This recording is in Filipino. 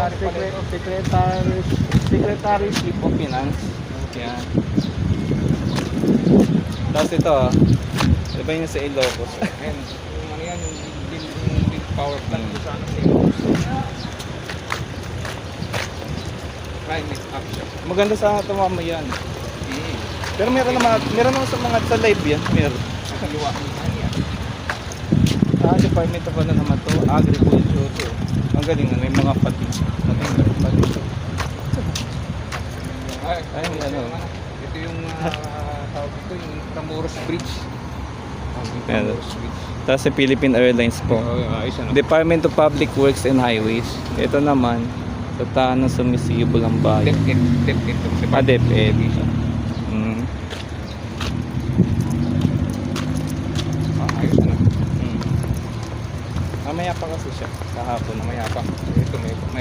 Secretary of Finance. Yan. Tapos ito, iba yung sa Ilocos. Ayan, yung ano yan, yung big power plant ko sa ano, climate action. Maganda sa tumamayan. Pero meron naman sa mga sa live yan. Meron. Sa kaliwa ang yan. Department of ano naman to, agriculture to. Ang galing na, may mga pati. Ay, ano. Ito yung tawag ito, yung Tamoros Bridge. Ayan. Tapos sa Philippine Airlines po. Ayos ano. Department of Public Works and Highways. Ito naman, sa Tanang Sumisibol ang bayan. DepEd. DepEd. Ayos ano. Mamaya pa kasi siya, kahapon. Mamaya pa. Ito may